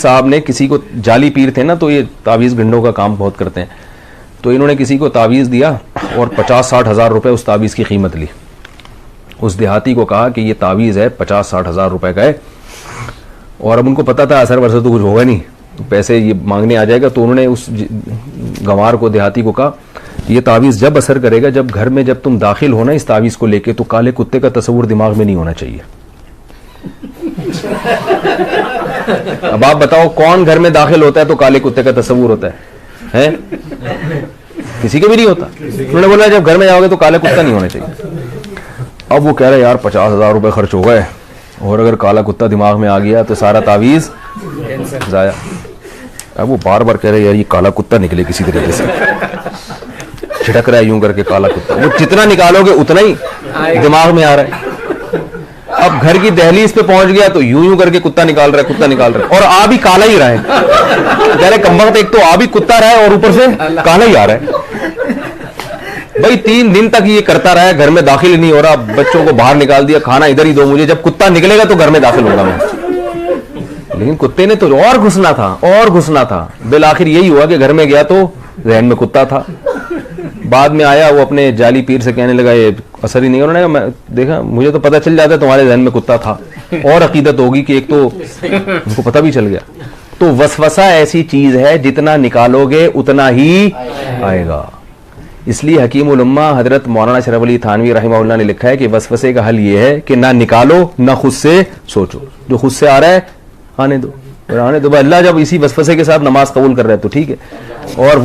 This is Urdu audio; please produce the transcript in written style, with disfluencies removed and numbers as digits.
صاحب نے کسی کو, جعلی پیر تھے نا, تو یہ تعویذ گنڈوں کا کام بہت کرتے ہیں, تو انہوں نے کسی کو تعویذ دیا اور 50-60 ہزار روپے اس تعویذ کی قیمت لی. اس دیہاتی کو کہا کہ یہ تعویذ ہے 50-60 ہزار روپے کا ہے, اور اب ان کو پتا تھا اثر ورثہ تو کچھ ہوگا نہیں, پیسے یہ مانگنے آ جائے گا. تو انہوں نے اس گنوار کو, دیہاتی کو کہا یہ تعویذ جب اثر کرے گا, جب گھر میں جب تم داخل ہونا اس تعویذ کو لے کے, تو کالے کتے کا تصور دماغ میں نہیں ہونا چاہیے. اب آپ بتاؤ کون گھر میں داخل ہوتا ہے تو کالے کتے کا تصور ہوتا ہے؟ کسی کے بھی نہیں ہوتا. انہوں نے بولا جب گھر میں جاؤ گے تو کالا کتا نہیں ہونا چاہیے. اب وہ کہہ رہے یار 50,000 روپے خرچ ہو گئے, اور اگر کالا کتا دماغ میں آ گیا تو سارا تعویذ ضائع. اب وہ بار بار کہہ رہے یار یہ کالا کتا نکلے کسی طریقے سے, چھٹک رہا ہے یوں کر کے کالا کتا. وہ جتنا نکالو گے اتنا ہی دماغ میں آ رہا ہے. اب گھر کی دہلیز پہ پہنچ گیا تو یوں کر کے کتا نکال رہا ہے, کتا نکال رہا ہے, اور آ بھی کالا ہی رہا ہے. کہہ رہے کم وقت ایک تو آ بھی کتا رہا ہے اور اوپر سے کالا ہی آ رہا ہے. بھائی 3 دن تک یہ کرتا رہا ہے, گھر میں داخل ہی نہیں ہو رہا, بچوں کو باہر نکال دیا, کھانا ادھر ہی دو مجھے, جب کتا نکلے گا تو گھر میں داخل ہوگا میں. لیکن کتے نے تو اور گھسنا تھا. بالآخر یہی ہوا کہ گھر میں گیا تو ذہن میں کتا تھا. بعد میں آیا وہ اپنے جعلی پیر سے کہنے لگا یہ اثر ہی نہیں. انہوں نے دیکھا مجھے تو پتہ چل جاتا ہے تمہارے ذہن میں کتا تھا, اور عقیدت ہوگی کہ ایک تو ان کو پتہ بھی چل گیا. تو وسوسہ ایسی چیز ہے جتنا نکالو گے اتنا ہی آئے گا. اس لیے حکیم الامہ حضرت مولانا اشرف علی تھانوی رحمہ اللہ نے لکھا ہے کہ وسوسے کا حل یہ ہے کہ نہ نکالو نہ خود سے سوچو, جو خود سے آ رہا ہے آنے دو. اللہ جب اسی وسوسے کے ساتھ نماز قبول کر رہا ہے تو ٹھیک ہے. اور